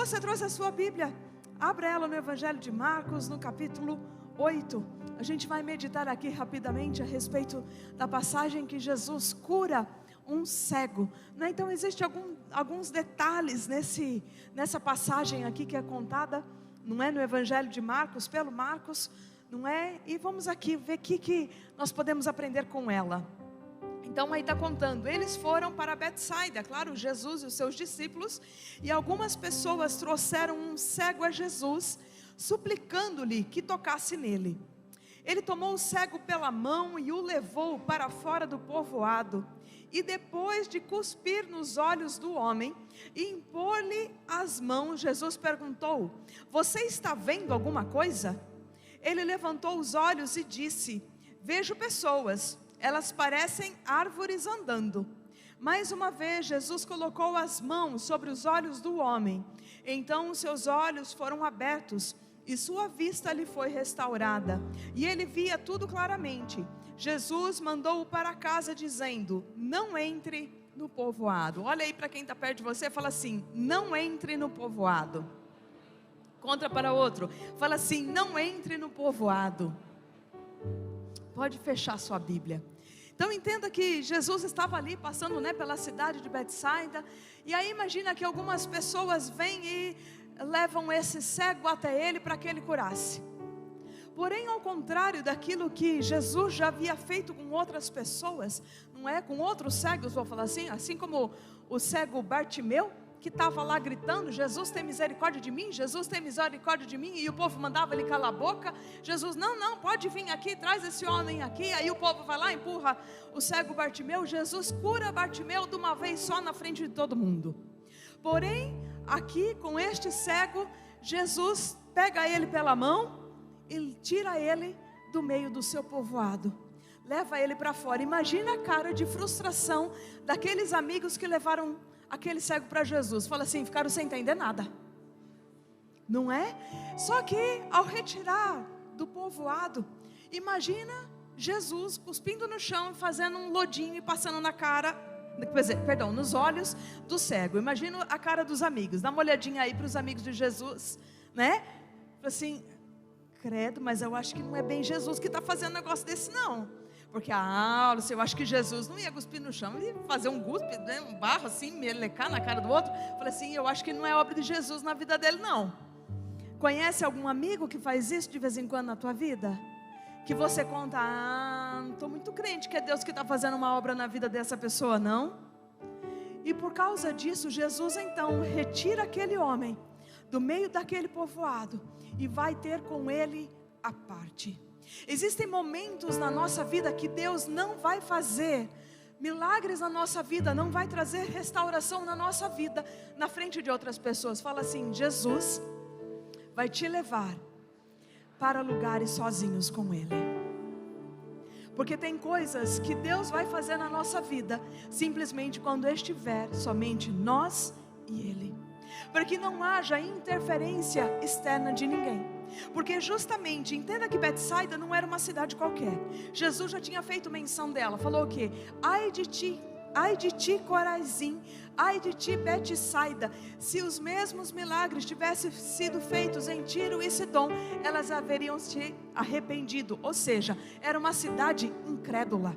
você trouxe a sua Bíblia, abra ela no Evangelho de Marcos, no capítulo 8. A gente vai meditar aqui rapidamente a respeito da passagem que Jesus cura um cego, né? Então existem alguns detalhes nessa passagem aqui que é contada, não é, no Evangelho de Marcos, pelo Marcos, não é? E vamos aqui ver o que nós podemos aprender com ela. Então aí está contando, eles foram para Betsaida, claro, Jesus e os seus discípulos, e algumas pessoas trouxeram um cego a Jesus, suplicando-lhe que tocasse nele. Ele tomou o cego pela mão e o levou para fora do povoado, e depois de cuspir nos olhos do homem e impor-lhe as mãos, Jesus perguntou: você está vendo alguma coisa? Ele levantou os olhos e disse: vejo pessoas, elas parecem árvores andando. Mais uma vez Jesus colocou as mãos sobre os olhos do homem, então os seus olhos foram abertos e sua vista lhe foi restaurada, e ele via tudo claramente. Jesus mandou-o para casa dizendo: não entre no povoado. Olha aí para quem está perto de você, fala assim: não entre no povoado. Contra para outro, fala assim: não entre no povoado. Pode fechar sua Bíblia. Então entenda que Jesus estava ali passando, né, pela cidade de Betsaida, e aí imagina que algumas pessoas vêm e levam esse cego até ele para que ele curasse. Porém, ao contrário daquilo que Jesus já havia feito com outras pessoas, não é? Com outros cegos, vou falar assim como o cego Bartimeu, que estava lá gritando: Jesus tem misericórdia de mim, Jesus tem misericórdia de mim, e o povo mandava ele calar a boca. Jesus: não, pode vir aqui, traz esse homem aqui. Aí o povo vai lá, empurra o cego Bartimeu. Jesus cura Bartimeu de uma vez só na frente de todo mundo. Porém, aqui com este cego, Jesus pega ele pela mão e tira ele do meio do seu povoado, leva ele para fora. Imagina a cara de frustração daqueles amigos que levaram aquele cego para Jesus. Fala assim: ficaram sem entender nada, não é? Só que ao retirar do povoado, imagina Jesus cuspindo no chão, fazendo um lodinho e passando na cara, nos olhos do cego. Imagina a cara dos amigos. Dá uma olhadinha aí para os amigos de Jesus, né? Fala assim: credo, mas eu acho que não é bem Jesus que está fazendo um negócio desse não. Porque eu acho que Jesus não ia cuspir no chão e fazer um guspe, né, um barro assim, melecar na cara do outro. Falei assim: eu acho que não é obra de Jesus na vida dele não. Conhece algum amigo que faz isso de vez em quando na tua vida? Que você conta: não estou muito crente que é Deus que está fazendo uma obra na vida dessa pessoa, não? E por causa disso, Jesus então retira aquele homem do meio daquele povoado e vai ter com ele à parte. Existem momentos na nossa vida que Deus não vai fazer milagres na nossa vida, não vai trazer restauração na nossa vida na frente de outras pessoas. Fala assim: Jesus vai te levar para lugares sozinhos com Ele. Porque tem coisas que Deus vai fazer na nossa vida simplesmente quando estiver somente nós e Ele, para que não haja interferência externa de ninguém. Porque justamente, entenda que Betsaida não era uma cidade qualquer. Jesus já tinha feito menção dela. Falou o quê? Ai de ti Corazim, ai de ti Betsaida, se os mesmos milagres tivessem sido feitos em Tiro e Sidom, elas haveriam se arrependido. Ou seja, era uma cidade incrédula.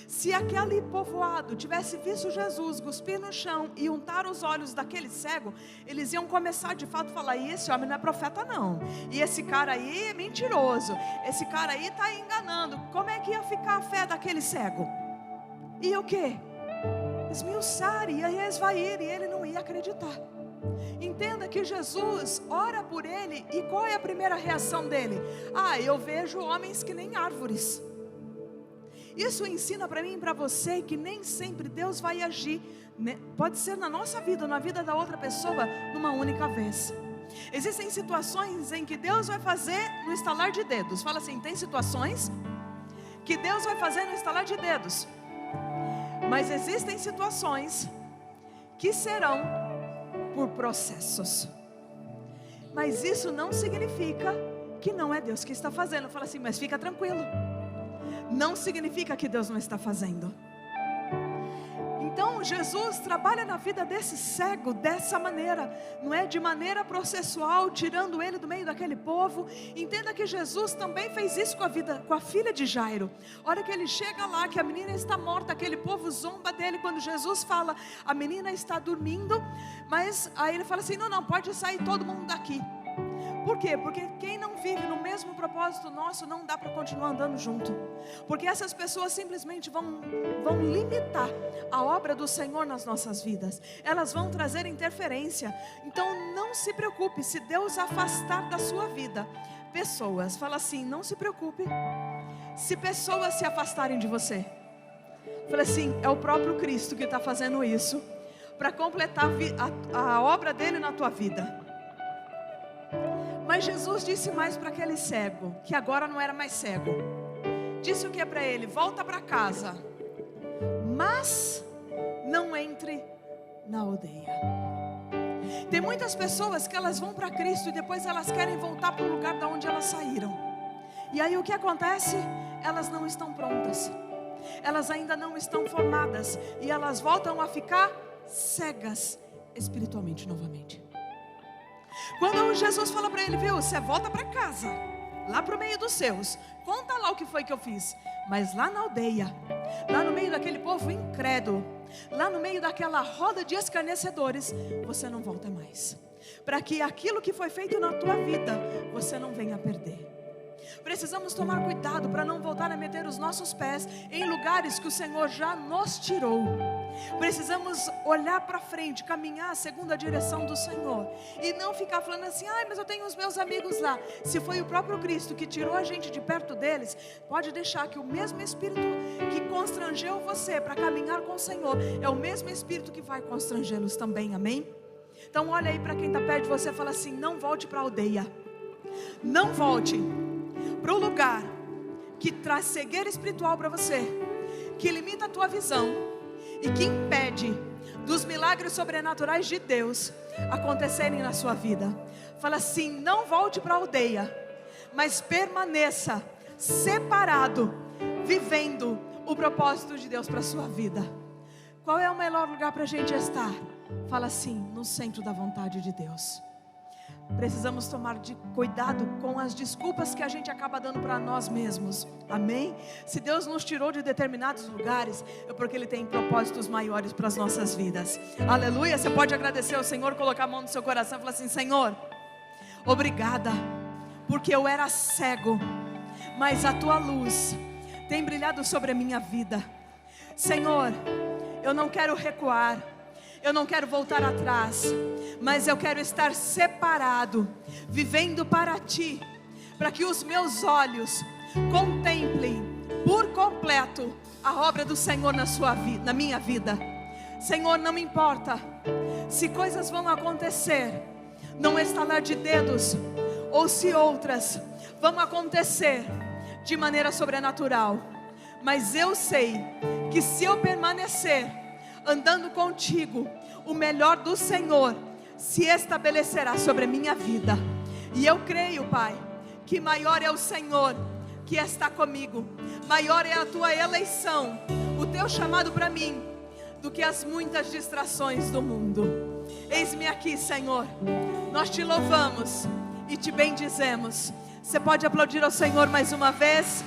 Se aquele povoado tivesse visto Jesus cuspir no chão e untar os olhos daquele cego, eles iam começar de fato a falar: e esse homem não é profeta não, e esse cara aí é mentiroso, esse cara aí está enganando. Como é que ia ficar a fé daquele cego? E o que? Esmiuçar, ia esvair, e ele não ia acreditar. Entenda que Jesus ora por ele, e qual é a primeira reação dele? Eu vejo homens que nem árvores. Isso ensina para mim e para você que nem sempre Deus vai agir, pode ser na nossa vida ou na vida da outra pessoa, numa única vez. Existem situações em que Deus vai fazer no estalar de dedos. Fala assim: tem situações que Deus vai fazer no estalar de dedos, mas existem situações que serão por processos. Mas isso não significa que não é Deus que está fazendo. Fala assim: mas fica tranquilo, não significa que Deus não está fazendo. Então Jesus trabalha na vida desse cego dessa maneira, não é de maneira processual, tirando ele do meio daquele povo. Entenda que Jesus também fez isso com a filha de Jairo. A hora que ele chega lá, que a menina está morta, aquele povo zomba dele quando Jesus fala, a menina está dormindo, mas aí ele fala assim, não, pode sair todo mundo daqui. Por quê? Porque quem não vive no mesmo propósito nosso, não dá para continuar andando junto. Porque essas pessoas simplesmente vão limitar a obra do Senhor nas nossas vidas. Elas vão trazer interferência. Então não se preocupe, se Deus afastar da sua vida pessoas, fala assim, não se preocupe se pessoas se afastarem de você. Fala assim, é o próprio Cristo que está fazendo isso, para completar a obra dele na tua vida. Mas Jesus disse mais para aquele cego, que agora não era mais cego. Disse o que para ele? Volta para casa, mas não entre na aldeia. Tem muitas pessoas que elas vão para Cristo e depois elas querem voltar para o lugar da onde elas saíram. E aí o que acontece? Elas não estão prontas. Elas ainda não estão formadas. E elas voltam a ficar cegas espiritualmente novamente. Quando Jesus fala para ele, viu, você volta para casa, lá para o meio dos seus, conta lá o que foi que eu fiz. Mas lá na aldeia, lá no meio daquele povo incrédulo, lá no meio daquela roda de escarnecedores, você não volta mais, para que aquilo que foi feito na tua vida, você não venha a perder. Precisamos tomar cuidado para não voltar a meter os nossos pés em lugares que o Senhor já nos tirou. Precisamos olhar para frente, caminhar segundo a direção do Senhor, e não ficar falando assim, mas eu tenho os meus amigos lá. Se foi o próprio Cristo que tirou a gente de perto deles, pode deixar que o mesmo Espírito que constrangeu você para caminhar com o Senhor, é o mesmo Espírito que vai constrangê-los também, amém? Então olha aí para quem está perto de você e fala assim, não volte para a aldeia, não volte para o lugar que traz cegueira espiritual para você, que limita a tua visão e que impede dos milagres sobrenaturais de Deus acontecerem na sua vida. Fala assim, não volte para a aldeia, mas permaneça separado, vivendo o propósito de Deus para a sua vida. Qual é o melhor lugar para a gente estar? Fala assim, no centro da vontade de Deus. Precisamos tomar cuidado com as desculpas que a gente acaba dando para nós mesmos, amém? Se Deus nos tirou de determinados lugares, é porque Ele tem propósitos maiores para as nossas vidas, aleluia. Você pode agradecer ao Senhor, colocar a mão no seu coração e falar assim, Senhor, obrigada, porque eu era cego, mas a Tua luz tem brilhado sobre a minha vida. Senhor, eu não quero recuar, eu não quero voltar atrás, mas eu quero estar separado, vivendo para Ti, para que os meus olhos contemplem por completo a obra do Senhor na minha vida. Senhor, não me importa se coisas vão acontecer num estalar de dedos, ou se outras vão acontecer de maneira sobrenatural, mas eu sei que se eu permanecer andando contigo, o melhor do Senhor se estabelecerá sobre a minha vida. E eu creio, Pai, que maior é o Senhor que está comigo, maior é a Tua eleição, o Teu chamado para mim, do que as muitas distrações do mundo. Eis-me aqui, Senhor, nós Te louvamos e Te bendizemos. Você pode aplaudir ao Senhor mais uma vez?